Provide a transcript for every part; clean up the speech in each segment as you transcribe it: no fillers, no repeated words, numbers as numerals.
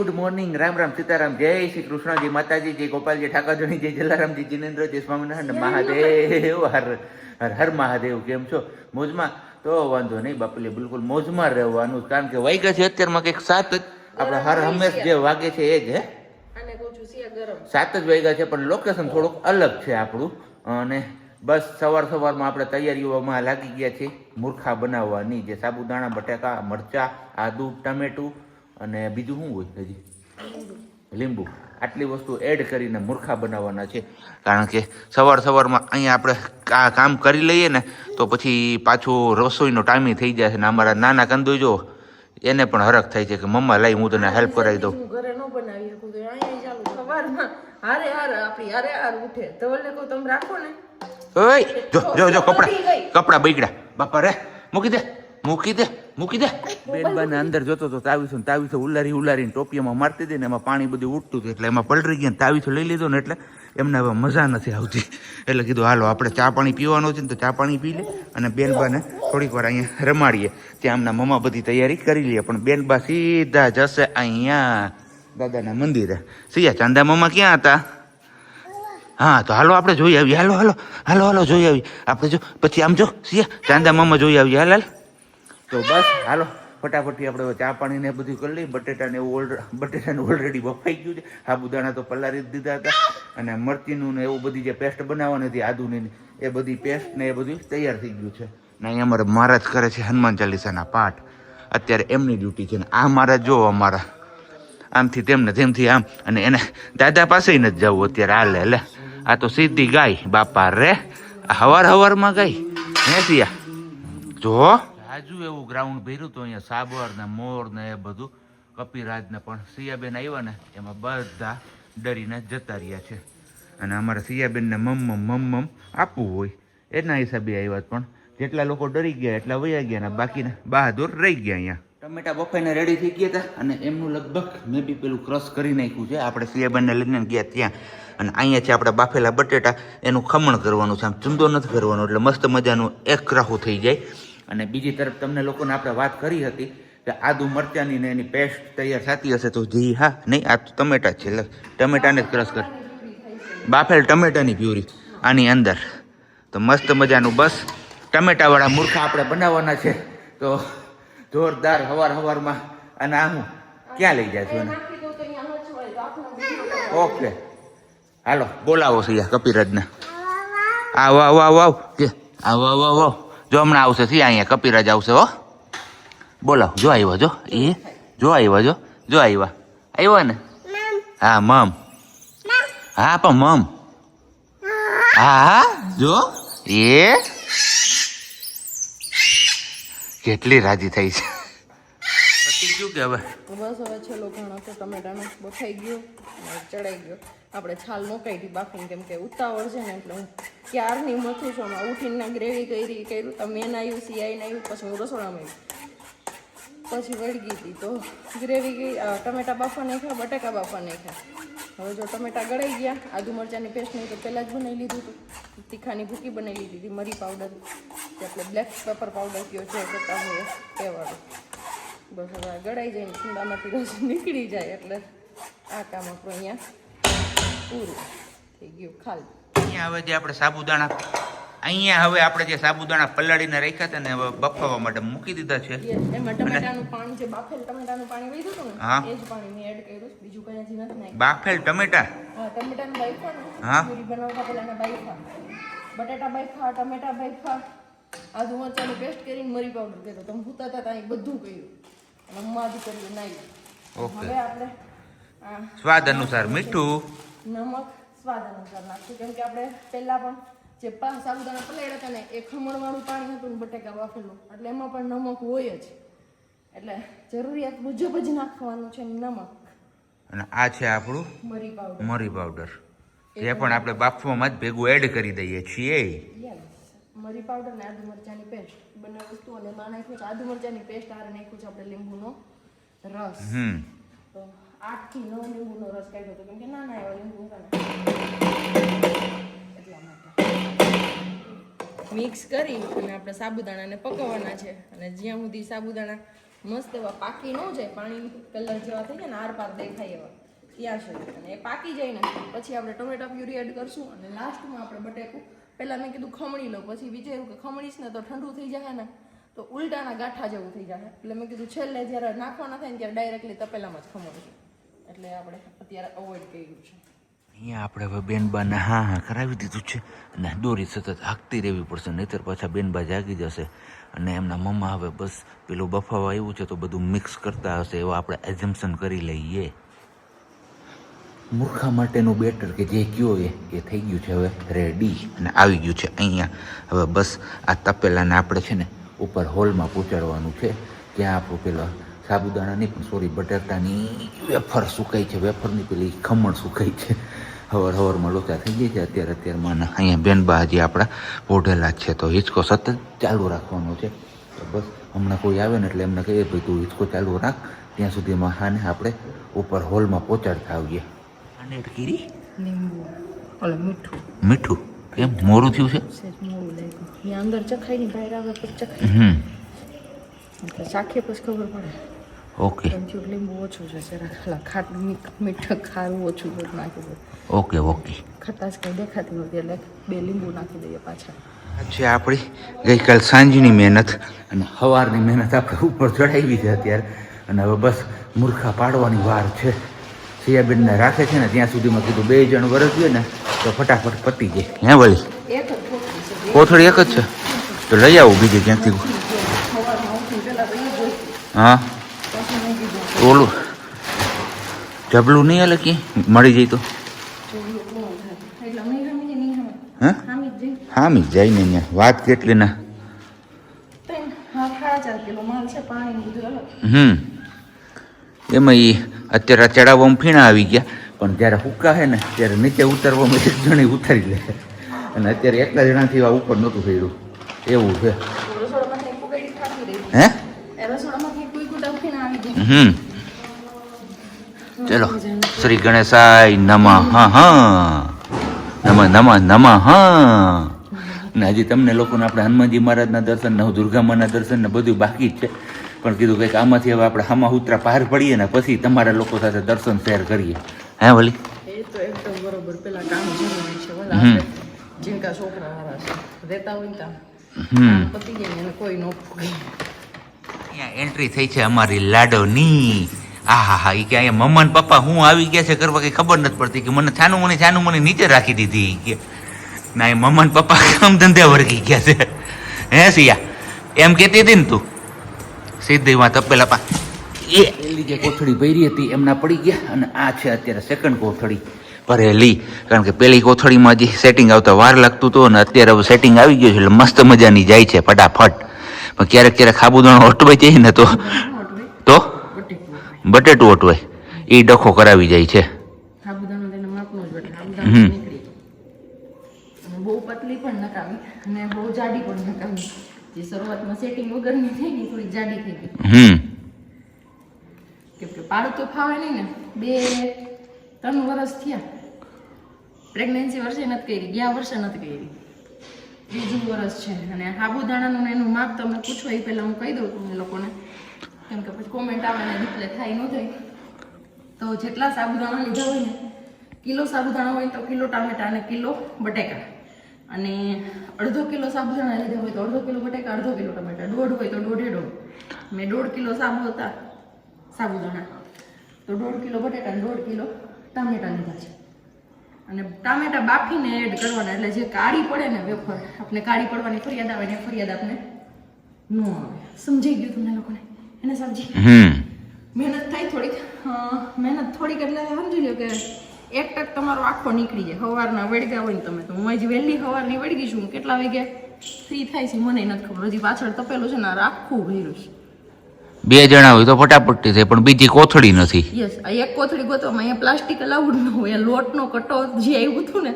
Good morning, Ram Ram Sitaram, જય શ્રી કૃષ્ણ, જય માતાજી, જય ગોપાલજી ઠાકોરજી, જય જલારામજી, જિનેન્દ્ર, જય સ્વામિનારાયણ, મહાદેવ, હર હર હર મહાદેવ. કેમ છો? મોજમાં? તો વાંધો નહીં બાપુલી, બિલકુલ મોજમાં રહેવાનું, કારણ કે વાગ્યા છે અત્યારમાં કંઈક 7 જ. આપણે હર હંમેશ જે વાગે છે એ જ હે 7 જ વાગ્યા છે, પણ લોકેશન થોડુંક અલગ છે આપણું. અને બસ સવારમાં આપણે તૈયારીઓમાં લાગી ગયા છીએ મૂર્ખા બનાવવાની, જે સાબુદાણા, બટાકા, મરચા, આદુ, ટમેટું અને બીજું શું હોય હજી, લીંબુ, આટલી વસ્તુ એડ કરીને મૂર્ખા બનાવવાના છે. કારણ કે સવારમાં અહીંયા આપણે કામ કરી લઈએ ને તો પછી પાછું રસોઈનો ટાઈમ થઈ જાય છે. ને અમારા નાના કંદોઈ જો એને પણ હરખ થાય છે કે મમ્મા લઈ હું તને હેલ્પ કરાવી દઉં. ઘરે ન બનાવી શકું તો અહીંયા ચાલુ સવારમાં આપણી હારે ઉઠે તો ઓલે કો તમે રાખો ને. ઓય જો કપડા બગડ્યા બાપા રે, મૂકી દે. બેનબાને અંદર જોતો તો તાવીસો ઉલારીને ટોપિયામાં મારતી હતી ને એમાં પાણી બધું ઉઠતું હતું, એટલે એમાં પલરી ગયા. તાવીસો લઈ લીધો ને એટલે એમને હવે મજા નથી આવતી, એટલે કીધું હાલો આપણે ચા પાણી પીવાનું છે ને તો ચા પાણી પી લે અને બેનબાને થોડીક વાર અહીંયા રમાડીએ. ત્યાં એમના મમ્મા બધી તૈયારી કરી લઈએ, પણ બેનબા સીધા જશે અહીંયા દાદાના મંદિરે. સિયા ચાંદા મમ્મા ક્યાં હતા? હા તો હાલો આપણે જોઈ આવીએ. હાલો જોઈ આવી આપણે. જો પછી આમ જો સિયા ચાંદા મમ્મા જોઈ આવીએ. હાલ તો બસ હાલો ફટાફટી આપણે ચા પાણી ને બધું કરી લઈએ. બટેટાને ઓલરેડી બફાઈ ગયું છે. સાબુદાણા તો પલારી દીધા હતા, અને મરચીનું ને એવું બધી જે પેસ્ટ બનાવવાની હતી આદુની, એ બધી પેસ્ટ ને એ બધું તૈયાર થઈ ગયું છે. ને અહીંયા અમારે મહારાજ કરે છે હનુમાન ચાલીસાના પાઠ. અત્યારે એમની ડ્યુટી છે. ને આ મહારાજ જો અમારા આમથી તેમથી આમ, અને એને દાદા પાસે નથી જવું અત્યારે. હાલે લે, આ તો સીધી ગાય બાપા રે, હવારમાં ગાય હે સિયા. જો આજુ એવું ગ્રાઉન્ડ ભર્યું તો અહીંયા સાબર ને મોર ને એ બધું. કપિરાજ ને પણ સિયાબેન આવ્યા ને એમાં બધા ડરીને જતા રહ્યા છે. અને અમારા સિયાબેન ને મમ્મ આપવું હોય એના હિસાબે આવ્યા, પણ જેટલા લોકો ડરી ગયા એટલા વયા ગયા ને બાકીને બહાદુર રહી ગયા. અહીંયા ટમેટા બફાઈને રેડી થઈ ગયા હતા, અને એમનું લગભગ મેં બી પેલું ક્રશ કરી નાખ્યું છે. આપણે સિયાબેનને લઈને ગયા ત્યાં, અને અહીંયા છે આપણે બાફેલા બટેટા, એનું ખમણ કરવાનું છે. આમ ચૂંદો નથી કરવાનો, એટલે મસ્ત મજાનું એક રાહું થઈ જાય. અને બીજી તરફ તમને લોકોને આપણે વાત કરી હતી કે આદુ મરચાની ને એની પેસ્ટ તૈયાર થતી હશે તો જી હા નહીં, આ તો ટમેટા જ છે. ટમેટાને જ ક્રશ કર, બાફેલ ટમેટાની પ્યુરી આની અંદર. તો મસ્ત મજાનું બસ ટમેટાવાળા મૂર્ખા આપણે બનાવવાના છે. તો જોરદાર સવારમાં. અને આ હું ક્યાં લઈ જાય છું? ઓકે હાલો બોલાવો છે કપિરાજને. આવ કે આવ જો હમણાં આવશે સિયા, અહીંયા કપિરાજ આવશે હો. બોલાવ. જો આવ્યો, જો આવ્યા ને. હા મમ, હા પણ મમ, હા જો એ કેટલી રાજી થઈ છે. પછી શું કે હવે બસ હવે છેલ્લો ઘણો તો ટમેટાનો બફાઈ ગયો, ચડાઈ ગયો. આપણે છાલ નોકાઈ હતી બાફીને, કેમ કે ઉતાવળ છે ને એટલે હું ક્યારની મથું છું. હમણાં ઉઠીને ગ્રેવી કર્યું, તમે એને આવ્યું, સિયાઈને આવ્યું, પછી હું રસોડામાં આવી, પછી વળગી હતી તો ગ્રેવી ગઈ. ટમેટા બાફા નાખ્યા, બટાકા બાફા નાખ્યા. હવે જો ટમેટા ગળાઈ ગયા, આદુ મરચાંની પેસ્ટ નહીં તો પહેલાં જ બનાવી લીધું હતું. તીખાની ભૂકી બનાવી લીધી હતી, મરી પાવડર જે આપણે બ્લેક પેપર પાવડર કયો છે કરતા હોય એ વાળું. બસ હવે ગળાઈ જાય ને કુંડામાંથી રસ નીકળી જાય એટલે આ કામ આપણું અહીંયા પૂરું થઈ ગયું. ખાલી અહીંયા હવે જે આપણે સાબુદાણા પલાળીને રાખ્યા હતા ને હવે બફાવા માટે મૂકી દીધા છે. એમાં ટમેટાનું પાણી, જે બાફેલ ટમેટાનું પાણી વહી હતું ને એ જ પાણી મેં એડ કર્યું, બીજું કઈ હજી નથી નાખ્યું. બાફેલ ટમેટા? હા, ટમેટાનું બાફા ને, પ્યુરી બનાવતા પહેલા એને બાફા, બટાટા બાફા, ટમેટા બાફા, આદુ મરચાંની પેસ્ટ કરીને મરી પાવડર કર્યો. તમે ભૂતા હતા ત્યાં બધું કર્યું, નમવા જ કર્યું નાખ્યું. હવે આપણે સ્વાદ અનુસાર મીઠું, નમક સ્વાદ અનુસાર નાખશું, કેમ કે આપણે પહેલા પણ જે સાબુદાણા પલાળ્યા હતા ને એ ખમણવાળું પાણી હતું ને બટેકા બાફેલું, એટલે એમાં પણ નમક હોય જ, એટલે જરૂરિયાત મુજબ જ નાખવાનું છે નમક. અને આ છે આપણું મરી પાવડર, એ પણ આપણે બાફવામાં જ ભેગું એડ કરી દઈએ છીએ. મરી પાવડર ને આદુ મરચાંની પેસ્ટ બંને વસ્તુ, અને એમાં નાખ્યું છે આદુ મરચાંની પેસ્ટ, આરે નાખ્યું છે આપણે લીંબુનો રસ. તો 8 થી 9 લીંબુનો રસ કાઢ્યો હતો, કેમ કે નાના એવા લીંબુ હતા ને એટલા માટે મિક્સ કરી અને આપણે સાબુદાણાને પકવવાના છે. અને જ્યાં સુધી સાબુદાણા મસ્ત એવા પાકી ન જાય, પાણી કલર જેવા થઈ જાય ને આર પાર દેખાય એવા ત્યાં સુધી, અને એ પાકી જાય ને પછી આપણે ટોમેટો પ્યુરી એડ કરશું. અને લાસ્ટમાં આપણે બટેકું પહેલાં મેં કીધું ખમણી લો, પછી વિચાર્યું કે ખમણીશ ને તો ઠંડુ થઈ જાય ને તો ઉલટાના ગાંઠા જેવું થઈ જાય, એટલે મેં કીધું છેલ્લે જ્યારે નાખવાના થાય ને ત્યારે ડાયરેક્ટલી તપેલામાં જ ખમણીશું, એટલે આપણે અત્યારે અવોઇડ કર્યું છે. અહીંયા આપણે હવે બેનબાને હા કરાવી દીધું છે અને દોરી સતત હાંકતી રહેવી પડશે, નહીંતર પાછા બેનબા જાગી જશે. અને એમના મમ્મા હવે બસ પેલું બફાવા આવ્યું છે તો બધું મિક્સ કરતા હશે એવા આપણે એઝમ્પશન કરી લઈએ. મૂર્ખા માટેનું બેટર કે જે કયો એ થઈ ગયું છે હવે રેડી અને આવી ગયું છે અહીંયા. હવે બસ આ તપેલાને આપણે છે ને ઉપર હોલમાં પહોંચાડવાનું છે, ત્યાં આપણું પેલા સાબુદાણાની પણ સોરી બટાટાની વેફર સુકાઈ છે, વેફરની પેલી ખમણ સુકાઈ છે. હવારમાં લોચા થઈ જાય છે અત્યારમાં. અહીંયા બેનબા હજી આપણા પોઢેલા જ છે તો હિંચકો સતત ચાલુ રાખવાનો છે. તો બસ હમણાં કોઈ આવે ને એટલે એમને કહીએ ભાઈ તું હિંચકો ચાલુ રાખ, ત્યાં સુધીમાં હાને આપણે ઉપર હોલમાં પહોંચાડતા આવીએ. અને કીરી લીંબુ ઓલે મીઠું મીઠું કેમ મોરું થયું છે? મોરું લાગ્યું, અહીંયા અંદર ચખાઈ ની બહાર આવે પછી ચખાઈ એટલે ચાખીએ પછી ખબર પડે. ઓકે લીંબુ ઓછું છે જરા, ખાટું મીઠું ખારું ઓછું બધું નાખી દે. ઓકે ઓકે ખટાશ કંઈ દેખાતી નથી એટલે 2 લીંબુ નાખી દઈએ પાછા. છે આપણી ગઈકાલ સાંજની મહેનત અને સવારની મહેનત આપણે ઉપર ચડાવી છે અત્યારે. અને હવે બસ મૂર્ખા પાડવાની વાર છે. સિયાબેનને રાખે છે ને ત્યાં સુધીમાં કીધું 2 જણ વરસ જોઈએ ને તો ફટાફટ પતી જાય. હે વળી એક જ કોથળી છે, કોથળી એક જ છે તો લઈ આવું બીજે ક્યાંકથી. સવારમાં ઉઠીને પહેલાં તો એ જોઈ હા પછી મેં કીધું ઓલું જબલું નહીં હાલે કે મળી જાય તો જોયું કોણ થાય એટલે નહીં ગમી નહીં ગમે હા ખામી જ જઈ હામી જ જાય ને અહીંયા વાત કેટલી ના. 4.5 કિલો માલ છે, પાણી બધું અલગ. એમાં એ અત્યારે ચડાવવામાં ફીણા આવી ગયા, પણ જ્યારે હુકાશે ને ત્યારે નીચે ઉતારવામાં એક જણી ઉતારી લે. અને અત્યારે એકલા જણાથી આ ઉપર નહોતું થયું એવું છે. રસોડામાંથી કુકડી થાકી રહી, હે એ રસોડામાંથી કોઈ કુટા ઉઠીને આવી ગઈ. ચલો શ્રી ગણેશાય નમઃ નમઃ નમઃ. ને હજી તમને લોકોને આપણે હનુમાનજી મહારાજના દર્શન ને દુર્ગા માના દર્શન ને બધું બાકી જ છે, પણ કીધું કંઈક આમાંથી હવે આપણે હામા ઉતરા પાર પડીએ ને પછી તમારા લોકો સાથે દર્શન શેર કરીએ. હે વળી એ તો એકદમ બરોબર. પેલા કામ જરૂરી છે, વલા આપણે જીનકા છોકરા વાળા છે, રહેતા હોય ને કામ પતી જાય ને એને કોઈ ન પૂગે. અહીંયા એન્ટ્રી થઈ છે અમારી લાડોની. હા હા એ કે અહીંયા મમ્મા ને પપ્પા હું આવી ગયા છે કરવા કંઈ ખબર નથી પડતી કે મને છાનું મને નીચે રાખી દીધી કે ના એ મમ્મા ને પપ્પા કામ ધંધે વળગી ગયા છે. હે સિયા એમ કહેતી હતી ને તું સીધીમાં તપેલા પા એ પેલી જે કોથળી ભરી હતી એમના પડી ગયા અને આ છે અત્યારે સેકન્ડ કોથળી ભરેલી. કારણ કે પેલી કોથળીમાં જે સેટિંગ આવતા વાર લાગતું હતું અને અત્યારે હવે સેટિંગ આવી ગયું છે એટલે મસ્ત મજાની જાય છે ફટાફટ. પણ ક્યારેક સાબુદાણો અટવાઈ જાય ને તો બટેટું અટવાય એ ડખો કરાવી જાય છે. સાબુદાણો તેને માપનો જ બટે, સાબુદાણો નીકળી અને બહુ પતલી પણ નકામી અને બહુ જાડી પણ નકામી. જે શરૂઆતમાં સેટિંગ વગરની થઈ ગઈ થોડી જાડી થઈ ગઈ. કેમ કે પાડું તો ફાવે નહીં ને. 2-3 વર્ષ થયા પ્રેગ્નન્સી વર્ષે નથી કરી, ગયા વર્ષે નથી કરી, 3જું વર્ષ છે. અને સાબુદાણાનું એનું માપ તમને પૂછો એ પહેલાં હું કહી દઉં તમને લોકોને, કેમ કે પછી કોમેન્ટ આવે ને રિપ્લે થાય ન થાય. તો જેટલા સાબુદાણા લીધા હોય ને, કિલો સાબુદાણા હોય તો કિલો ટામેટા અને કિલો બટેકા, અને 1/2 કિલો સાબુદાણા લીધા હોય તો 1/2 કિલો બટેકા 1/2 કિલો ટમેટા, 1/2 હોય તો 1.5. મેં 1.5 કિલો સાબુદાણા તો 1.5 કિલો બટેકા અને 1.5 કિલો ટામેટા લીધા છે. અને ટામેટા બાફીને એડ કરવાના, એટલે જે કાળી પડે ને વેફર, આપણે કાળી પડવાની ફરિયાદ આવે ને ફરિયાદ આપણે ન આવે. સમજાઈ ગયું તમને લોકોને? એને સમજી મહેનત થાય થોડીક, મહેનત થોડીક એટલે સમજી લો કે 1 ટક તમારો આખો નીકળી જાય. સવારના વળગ્યા હોય ને તમે, તો હું હજી વહેલી સવારની વળગી છું. કેટલા વાગે ફ્રી થાય છે મને નથી ખબર. હજી પાછળ તપેલું છે ને આખું ભર્યું છે. 2 જણા હોય તો ફટાફટ થાય, પણ બીજી કોથળી નથી. યસ, આ એક કોથળી ગોતવામાં અહીંયા પ્લાસ્ટિક અલાઉડ ન હોય. લોટનો કટો જે આવ્યું હતું ને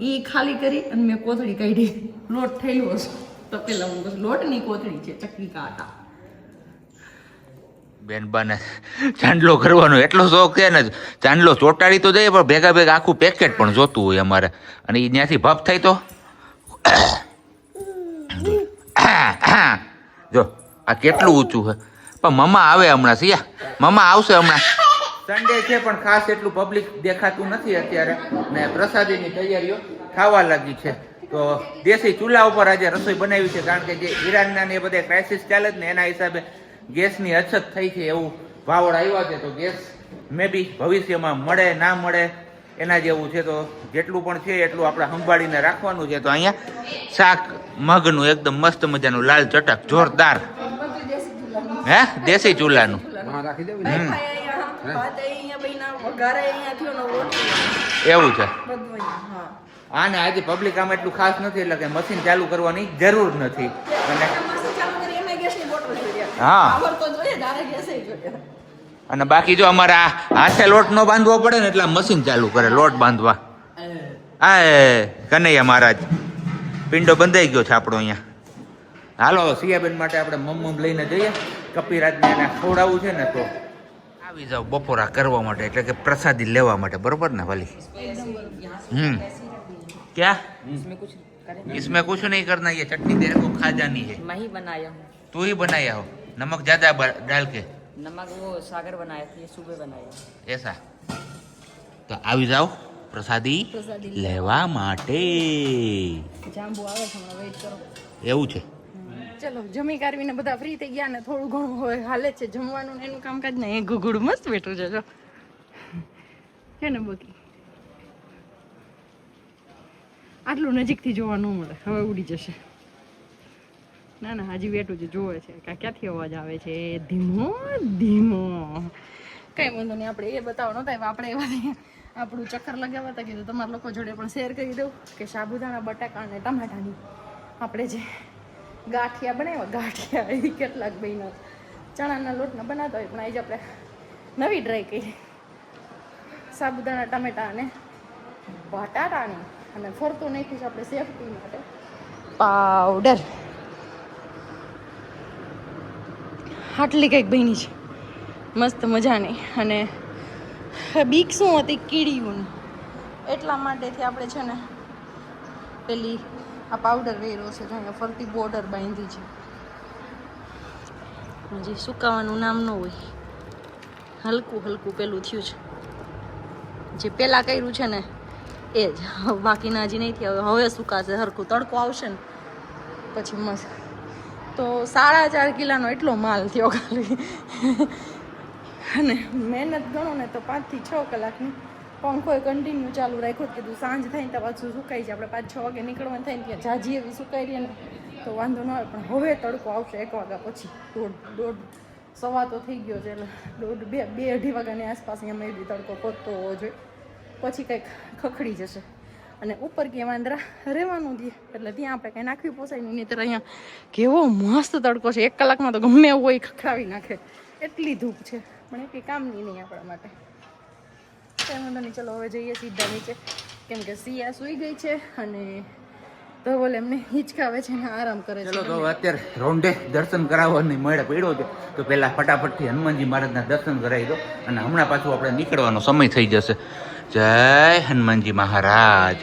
એ ખાલી કરી અને મેં કોથળી કાઢી. લોટ થયેલો હશે તપેલા, હું બસ લોટની કોથળી છે, ચક્કી કાંટા. બેનબાને ચાંદલો કરવાનો એટલો શોખ છે ને, ચાંદલો ચોટાડી તો જાય પણ ભેગા ભેગા આખું પેકેટ પણ જોતું હોય અમારે. અને એ ત્યાંથી ભપ થાય તો જો આ કેટલું ઊંચું છે, પણ મમ્મા આવે હમણાં સિયા, મમ્મા આવશે હમણાં. સન્ડે છે પણ ખાસ એટલું પબ્લિક દેખાતું નથી અત્યારે, ને પ્રસાદીની તૈયારીઓ થવા લાગી છે. તો દેશી ચૂલા ઉપર આજે રસોઈ બનાવી છે, કારણ કે જે ઈરાનના ને એ બધા ક્રાઇસિસ ચાલે છે ને એના હિસાબે ગેસની અછત થઈ છે, એવું વાવડ આવ્યા છે. તો ગેસ મે બી ભવિષ્યમાં મળે ના મળે એના જેવું છે. તો જેટલું પણ છે એટલું આપણે સંભાળીને રાખવાનું છે. તો અહીંયા શાક મગનું એકદમ મસ્ત મજાનું લાલ ચટક જોરદાર, હે દેશી ચૂલાનું. એવું છે. આને આજે પબ્લિક આમાં એટલું ખાસ નથી, એટલે કે મશીન ચાલુ કરવાની જરૂર નથી. હા, અને બાકી જો અમારે આ હાથે લોટ નો બાંધવો પડે ને એટલે મશીન ચાલુ કરે લોટ બાંધવા. આ કનૈયા મહારાજ પિંડો બંધાઈ ગયો છે આપણો અહીંયા. હાલો સિયાબેન માટે આપણે મમ્મ લઈને જઈએ, કપિરાજને એને ખવડાવવું છે ને, તો આવી જાવ બપોરા કરવા માટે, એટલે કે પ્રસાદી લેવા માટે, બરોબર ને વાલી? क्या इसमें कुछ नहीं करना, ये चटनी तेरे को खा जानी है. मैं ही बनाया हूँ. तू ही बनाया हो, नमक ज्यादा डाल के. नमक वो सागर बनाया था, ये सुबह बनाया. ऐसा तो આવી જાવ પ્રસાદી લેવા માટે. જાંબુ આવે છે, હમણાં વેઇટ કરો. એવું છે. ચલો જમી કારવીને બધા ફ્રી થઈ ગયા ને થોડું ઘણું હવે હાલે છે જમવાનું ને એનું કામકાજ ને. એ ગુગુડું મસ્ત બેઠું છે જો, છે ને બકી. આટલું નજીકથી જોવા ન મળે, હવે ઉડી જશે. ના ના હજી બેઠું છે, જોવે છે કે ક્યાંથી અવાજ આવે છે. ધીમો ધીમો, કઈ વાંધો નહીં. આપણે એ બતાવો નતા આપણે એવા આપણું ચક્કર લગાવવા હતા, કીધું તમારા લોકો જોડે પણ શેર કરી દઉં કે સાબુદાણા બટાકા અને ટમાટાની આપણે જે ગાંઠિયા બનાવ્યા, ગાંઠિયા એ કેટલાક બહેનો ચણાના લોટના બનાવતા હોય, પણ આજે આપણે નવી ટ્રાય કરી સાબુદાણા ટમેટા અને બટાટાની. અને ફરતું નાખ્યું છે આપણે સેફટી માટે પાવડર. આટલી કંઈક બની છે મસ્ત મજાની. અને બીક શું હતી કીડીયું, એટલા માટેથી આપણે છે ને પેલી આ પાવડર વેરો છે, જો અહીંયા ફરતી બોર્ડર બાંધી છે. હજી સુકાવાનું નામ ન હોય, હલકું હલકું પેલું થયું છે. જે પેલા કર્યું છે ને એ જ, બાકીના હજી નહીં થયા. હવે સુકાશે હરખું, તડકો આવશે ને પછી મસ્ત. તો 4.5 કિલોનો એટલો માલ થયો ખાલી. અને મહેનત ગણો ને તો 5 થી 6 કલાકની. પંખોએ કન્ટિન્યુ ચાલુ રાખ્યો, કીધું સાંજ થાય તો પાછું સુકાઈ જાય. આપણે 5-6 વાગે નીકળવાનું થાય ને ત્યાં જાજી એવી સુકાઈ રહી ને તો વાંધો ન આવે. પણ હવે તડકો આવશે 1 વાગ્યા પછી. દોઢ સવા તો થઈ ગયો છે, એટલે 2-2-2.5 વાગ્યાની આસપાસ અહીંયા મેં બી તડકો પહોંચતો હોવો જોઈએ. પછી કંઈક ખખડી જશે. અને ઉપર ક્યાં વાંદરા રહેવાનું દે, એટલે ત્યાં આપણે કંઈ નાખવી પોસાય નહીં. નહીંતર અહીંયા કેવો મસ્ત તડકો છે, 1 કલાકમાં તો ગમે એવું હોય ખખડાવી નાખે, એટલી ધૂપ છે. પણ એ કંઈ કામની નહીં આપણા માટે. કંઈ વાંધો નહીં, ચલો હવે જઈએ સીધા નીચે, કેમ કે સિયા સૂઈ ગઈ છે અને ધવલ એમને હિંચકાવે છે ને આરામ કરે છે. ચલો તો અત્યારે રોંઢે દર્શન કરાવવાની મળે પડ્યો છે, તો પહેલા ફટાફટથી હનુમાનજી મહારાજના દર્શન કરાવી દો, અને હમણાં પાછું આપણે નીકળવાનો સમય થઈ જશે. જય હનુમાનજી મહારાજ.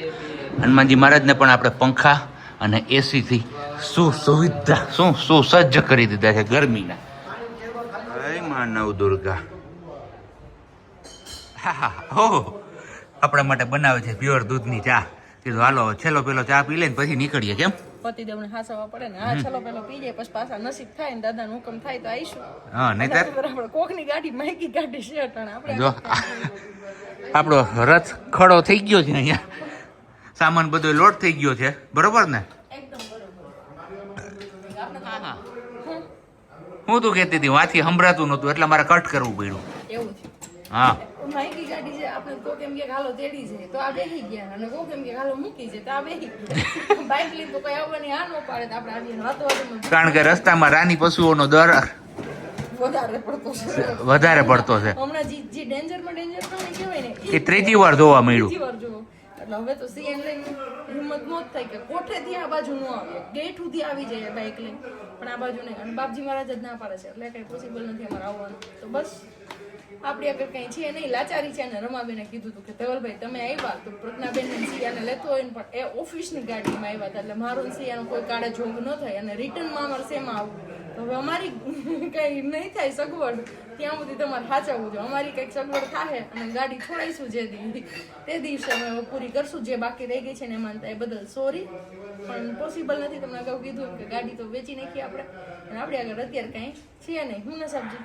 હનુમાનજી મહારાજને પણ આપણે પંખા અને એસીથી સુવિધા સુસજ્જ કરી દીધા છે ગરમીના. જય માનવ દુર્ગા. હો આપણા માટે બનાવે છે પ્યોર દૂધની ચા. કીધું હાલો છેલ્લો પેલો ચા પી લઈને પછી નીકળીએ. કેમ પતિદેવને હાસવા પડે ને, આ છેલ્લો પેલો પી જાય પછી પાછા નસીબ થાય ને દાદાનો હુકમ થાય તો આવીશું. હા, નહીંતર આપણે કોકની ગાડી માયકી ગાડી છે આપણે જો આપણો રથ ખડો થઈ ગયો છે અહીંયા, સામાન બધો લોડ થઈ ગયો છે, બરોબર ને? એકદમ હું તું કહેતી હતી વાંથી સંભળાતું નહોતું એટલે મારે કટ કરવું પડ્યું. એવું છે. હા, માયકી ગાડી છે, આપણે કોક એમ કે હાલો તેડી છે તો આ બેહી ગયા, અને કોક એમ કે હાલો મૂકી છે તો આ બેહી ગયા. બાઇક લઈને તો કઈ આવવાની આ ન પાડે તો આપણે આવીને વાતો કારણ કે રસ્તામાં રાની પશુઓનો દર વધારે પડતો છે. હમણાં જે ડેન્જરમાં ડેન્જર પ્રાણી કહેવાય ને એ 3જી વાર જોવા મળ્યું. એટલે હવે તો સીએન લઈને હિંમત નો થાય કે કોઠેથી આ બાજુ ન આવે, ગેટ સુધી આવી જાય બાઇક લઈને, પણ આ બાજુ નહીં. અને બાપજી મહારાજ જ ના પાડે છે, એટલે કઈ પોસિબલ નથી અમારે આવવાનું. તો બસ આપણી આગળ કઈ છે નહીં, લાચારી છે. અને રમાબેને કીધું હતું કે ધવલભાઈ તમે આવ્યા તો પ્રજ્ઞાબેન ને સિયાને લેતો હોય ને, પણ એ ઓફિસની ગાડીમાં આવ્યા હતા, એટલે મારું સિયાનો કોઈ કાળે જોગ ન થાય. અને રિટર્નમાં અમારે શેમાં આવવું, તો હવે અમારી કઈ નહીં થાય સગવડ ત્યાં સુધી તમારે સાચવવું જોઈએ. અમારી કંઈક સગવડ થાય અને ગાડી છોડાઈશું જે તે દિવસે અમે પૂરી કરશું જે બાકી રહી ગઈ છે ને એમાં એ બદલ સોરી, પણ પોસિબલ નથી. તમને અગાઉ કીધું કે ગાડી તો વેચી નાખી આપણે, અને આપણે આગળ અત્યારે કઈ છીએ નહીં. હું ને સબ્જી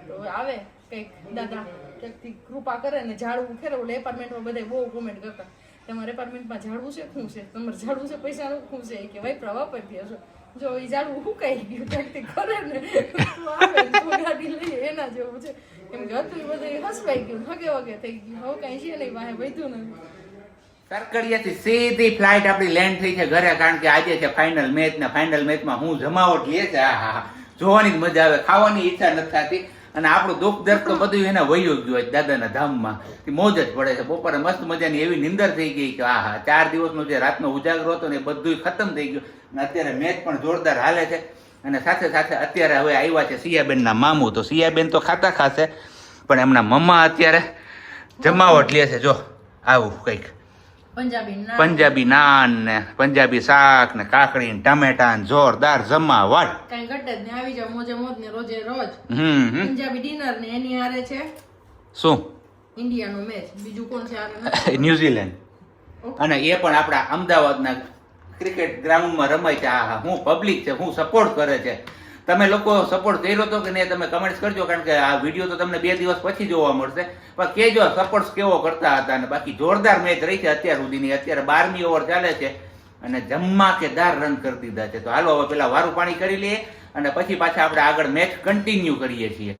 તો આવે કંઈક દાદા ક્યાંકથી કૃપા કરે ને ઝાડવું ખેરે. ઓલે એપાર્ટમેન્ટમાં બધા બહુ કોમેન્ટ કરતા, તમારે એપાર્ટમેન્ટમાં ઝાડવું છે શું છે, તમારે ઝાડવું છે પૈસાનું શું છે, કે ભાઈ પ્રવાહ પરથી હશો. જો એ ઝાડવું હુકાઈ ગયું ક્યાંકથી કરે ને તો આવે તો ગાડી લઈએ એના જેવું છે. કેમ કે હતું એ બધું હસવાઈ ગયું, હગે વગે થઈ ગયું. હવે કઈ છે નહીં, વાહે વધ્યું નથી. સરકડિયાથી સીધી ફ્લાઇટ આપણી લેન્ડ થઈ છે ઘરે, કારણ કે આજે છે ફાઇનલ મેચ ને ફાઇનલ મેચમાં હું જમાવટ લે છે. હા, જોવાની જ મજા આવે, ખાવાની ઈચ્છા નથી થતી. અને આપણું દુઃખ દર્દ તો બધું એને વયું જ હોય દાદાના ધામમાં, મોજ જ પડે છે. બપોરે મસ્ત મજાની એવી નિંદર થઈ ગઈ કે હા 4 દિવસનો જે રાતનો ઉજાગરો હતો ને એ બધું ખતમ થઈ ગયું. અને અત્યારે મેચ પણ જોરદાર હાલે છે. અને સાથે સાથે અત્યારે હવે આવ્યા છે સિયાબેનના મામું. તો સિયાબેન તો ખાતા ખાશે, પણ એમના મમ્મા અત્યારે જમાવટ લે છે. જો આવું કંઈક પંજાબી નાન ને પંજાબી શાક ને કાકડી ને ટમેટા ને જોરદાર જમાવટ. કઈ ઘટે જ ને આવી જાવ મોજે મોજ ને રોજે રોજ. પંજાબી ડિનર ને એની હારે છે શું ઇન્ડિયાનો મેચ. બીજું કોણ છે હારે? ન્યુઝીલેન્ડ. અને એ પણ આપણા અમદાવાદના ક્રિકેટ ગ્રાઉન્ડમાં રમાય છે. હા, હું પબ્લિક છે, હું સપોર્ટ કરે છે. તમે લોકો સપોર્ટ કર્યો હતો કે નહીં તમે કમેન્ટ્સ કરજો, કારણ કે આ વિડીયો તો તમને 2 દિવસ પછી જોવા મળશે. પણ કેજો સપોર્ટ કેવો કરતા હતા. અને બાકી જોરદાર મેચ રહી છે અત્યાર સુધીની. અત્યારે 12મી ઓવર ચાલે છે અને ધમાકેદાર રન કરી દીધા છે. તો હાલો હવે પેલા વારું પાણી કરી લઈએ અને પછી પાછા આપણે આગળ મેચ કન્ટિન્યુ કરીએ છીએ.